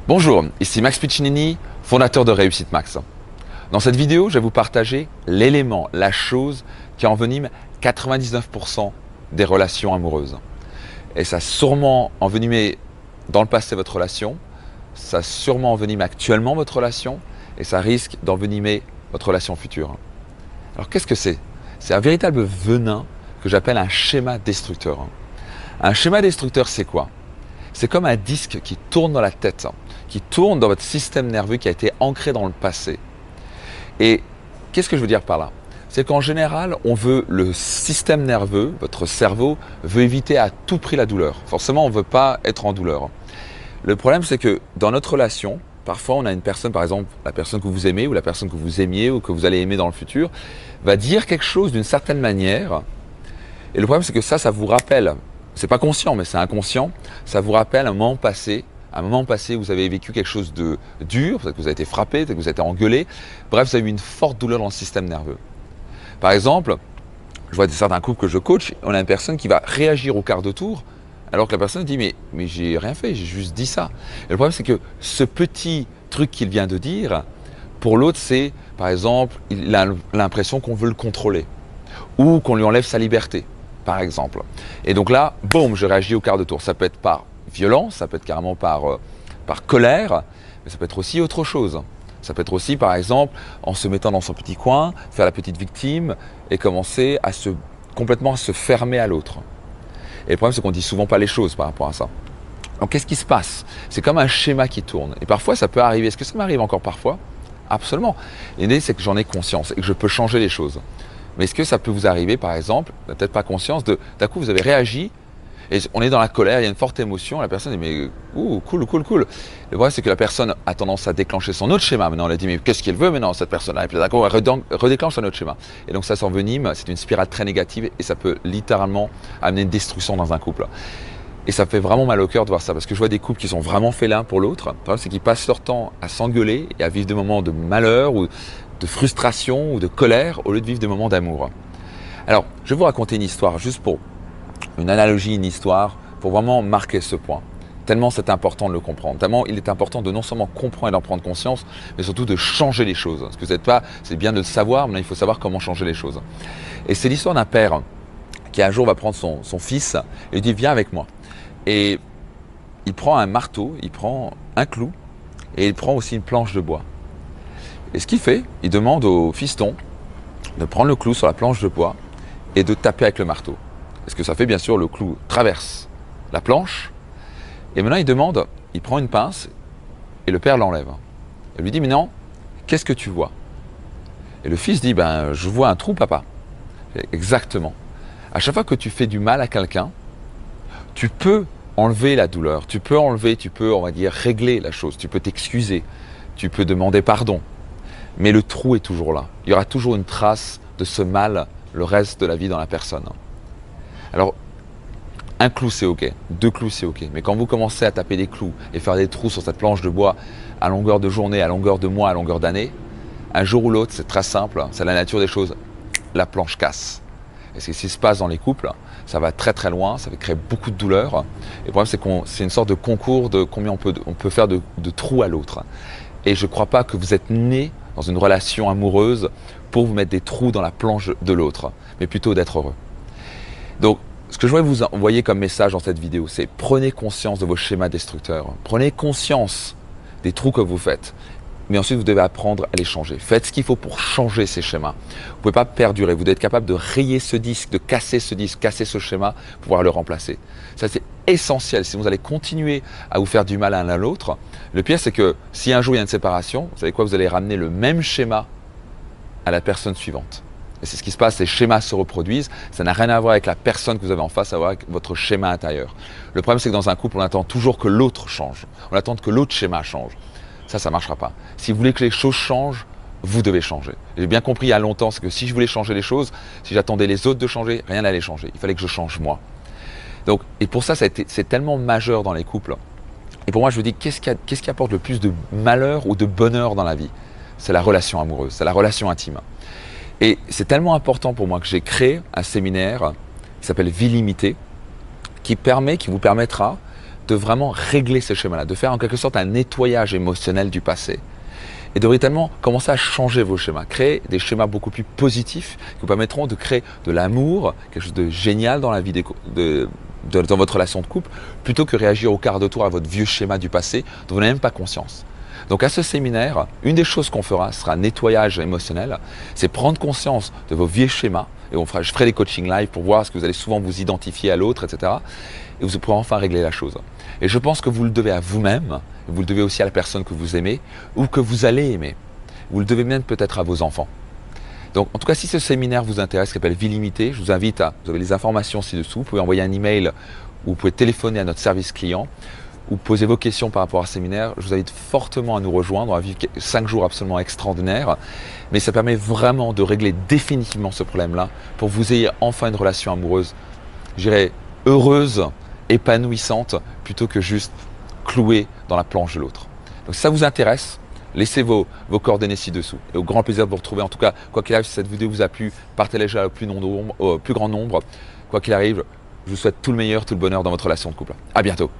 Bonjour, ici Max Piccinini, fondateur de Réussite Max. Dans cette vidéo, je vais vous partager l'élément, la chose qui envenime 99% des relations amoureuses. Et ça a sûrement envenimé dans le passé votre relation, ça a sûrement envenimé actuellement votre relation et ça risque d'envenimer votre relation future. Alors qu'est-ce que c'est? C'est un véritable venin que j'appelle un schéma destructeur. Un schéma destructeur, c'est quoi? C'est comme un disque qui tourne dans la tête, qui tourne dans votre système nerveux qui a été ancré dans le passé. Et qu'est-ce que je veux dire par là? C'est qu'en général, le système nerveux, votre cerveau, veut éviter à tout prix la douleur. Forcément, on ne veut pas être en douleur. Le problème, c'est que dans notre relation, parfois on a une personne, par exemple, la personne que vous aimez ou la personne que vous aimiez ou que vous allez aimer dans le futur, va dire quelque chose d'une certaine manière. Et le problème, c'est que ça vous rappelle, c'est pas conscient, mais c'est inconscient, ça vous rappelle un moment passé où vous avez vécu quelque chose de dur, peut-être que vous avez été frappé, peut-être que vous avez été engueulé, bref, vous avez eu une forte douleur dans le système nerveux. Par exemple, je vois certains couples que je coach, on a une personne qui va réagir au quart de tour, alors que la personne dit mais j'ai rien fait, j'ai juste dit ça. Et le problème, c'est que ce petit truc qu'il vient de dire, pour l'autre, c'est, par exemple, il a l'impression qu'on veut le contrôler ou qu'on lui enlève sa liberté, par exemple. Et donc là, boum, je réagis au quart de tour. Ça peut être par violence, ça peut être carrément par colère, mais ça peut être aussi autre chose. Ça peut être aussi, par exemple, en se mettant dans son petit coin, faire la petite victime et commencer complètement à se fermer à l'autre. Et le problème, c'est qu'on ne dit souvent pas les choses par rapport à ça. Donc, qu'est-ce qui se passe? C'est comme un schéma qui tourne. Et parfois, ça peut arriver. Est-ce que ça m'arrive encore parfois? Absolument. L'idée, c'est que j'en ai conscience et que je peux changer les choses. Mais est-ce que ça peut vous arriver, par exemple, peut-être pas conscience, d'un coup, vous avez réagi, et on est dans la colère, il y a une forte émotion, la personne dit mais cool. Le problème, c'est que la personne a tendance à déclencher son autre schéma. Maintenant, elle a dit mais qu'est-ce qu'elle veut maintenant, cette personne-là? Et puis d'accord, elle redéclenche un autre schéma. Et donc ça s'envenime, c'est une spirale très négative et ça peut littéralement amener une destruction dans un couple. Et ça fait vraiment mal au cœur de voir ça, parce que je vois des couples qui sont vraiment faits l'un pour l'autre. Le problème, c'est qu'ils passent leur temps à s'engueuler et à vivre des moments de malheur ou de frustration ou de colère au lieu de vivre des moments d'amour. Alors, je vais vous raconter une histoire, juste pour une analogie, une histoire, pour vraiment marquer ce point. Tellement c'est important de le comprendre, tellement il est important de non seulement comprendre et d'en prendre conscience, mais surtout de changer les choses. Parce que c'est bien de le savoir, mais il faut savoir comment changer les choses. Et c'est l'histoire d'un père qui un jour va prendre son fils et lui dit viens avec moi. Et il prend un marteau, il prend un clou et il prend aussi une planche de bois. Et ce qu'il fait, il demande au fiston de prendre le clou sur la planche de bois et de taper avec le marteau. Et ce que ça fait, bien sûr, le clou traverse la planche. Et maintenant, il prend une pince et le père l'enlève. Il lui dit, mais non, qu'est-ce que tu vois? Et le fils dit, ben, je vois un trou, papa. Exactement. À chaque fois que tu fais du mal à quelqu'un, tu peux enlever la douleur, tu peux, on va dire, régler la chose, tu peux t'excuser, tu peux demander pardon. Mais le trou est toujours là. Il y aura toujours une trace de ce mal le reste de la vie dans la personne. Alors, un clou c'est ok, 2 clous c'est ok, mais quand vous commencez à taper des clous et faire des trous sur cette planche de bois à longueur de journée, à longueur de mois, à longueur d'année, un jour ou l'autre, c'est très simple, c'est la nature des choses, la planche casse. Et ce qui se passe dans les couples, ça va très très loin, ça va créer beaucoup de douleur. Et le problème, c'est que c'est une sorte de concours de combien on peut faire de trous à l'autre. Et je ne crois pas que vous êtes né dans une relation amoureuse pour vous mettre des trous dans la planche de l'autre, mais plutôt d'être heureux. Donc, ce que je voudrais vous envoyer comme message dans cette vidéo, c'est prenez conscience de vos schémas destructeurs. Prenez conscience des trous que vous faites. Mais ensuite, vous devez apprendre à les changer. Faites ce qu'il faut pour changer ces schémas. Vous ne pouvez pas perdurer. Vous devez être capable de rayer ce disque, de casser ce disque, casser ce schéma pour pouvoir le remplacer. Ça, c'est essentiel. Si vous allez continuer à vous faire du mal à l'un à l'autre, le pire, c'est que si un jour il y a une séparation, vous savez quoi? Vous allez ramener le même schéma à la personne suivante. Et c'est ce qui se passe, les schémas se reproduisent, ça n'a rien à voir avec la personne que vous avez en face, à voir avec votre schéma intérieur. Le problème, c'est que dans un couple, on attend toujours que l'autre change, on attend que l'autre schéma change. Ça ne marchera pas. Si vous voulez que les choses changent, vous devez changer. J'ai bien compris il y a longtemps, c'est que si je voulais changer les choses, si j'attendais les autres de changer, rien n'allait changer. Il fallait que je change moi. Donc, et pour ça, c'est tellement majeur dans les couples. Et pour moi, je me dis, qu'est-ce qui apporte le plus de malheur ou de bonheur dans la vie? C'est la relation amoureuse, c'est la relation intime. Et c'est tellement important pour moi que j'ai créé un séminaire qui s'appelle Vie limitée, qui vous permettra de vraiment régler ces schémas-là, de faire en quelque sorte un nettoyage émotionnel du passé et de véritablement commencer à changer vos schémas, créer des schémas beaucoup plus positifs qui vous permettront de créer de l'amour, quelque chose de génial dans la vie dans votre relation de couple, plutôt que réagir au quart de tour à votre vieux schéma du passé dont vous n'avez même pas conscience. Donc à ce séminaire, une des choses qu'on fera sera un nettoyage émotionnel, c'est prendre conscience de vos vieux schémas, et je ferai des coachings live pour voir ce que vous allez souvent vous identifier à l'autre, etc. Et vous pourrez enfin régler la chose. Et je pense que vous le devez à vous-même, vous le devez aussi à la personne que vous aimez ou que vous allez aimer. Vous le devez même peut-être à vos enfants. Donc en tout cas, si ce séminaire vous intéresse, qui s'appelle Vie limitée, je vous invite vous avez les informations ci-dessous, vous pouvez envoyer un email ou vous pouvez téléphoner à notre service client ou poser vos questions par rapport à ce séminaire. Je vous invite fortement à nous rejoindre. On va vivre 5 jours absolument extraordinaires. Mais ça permet vraiment de régler définitivement ce problème-là pour que vous ayez enfin une relation amoureuse, je dirais, heureuse, épanouissante, plutôt que juste clouée dans la planche de l'autre. Donc si ça vous intéresse, laissez vos coordonnées ci-dessous. Et au grand plaisir de vous retrouver. En tout cas, quoi qu'il arrive, si cette vidéo vous a plu, partagez-la au plus grand nombre. Quoi qu'il arrive, je vous souhaite tout le meilleur, tout le bonheur dans votre relation de couple. À bientôt.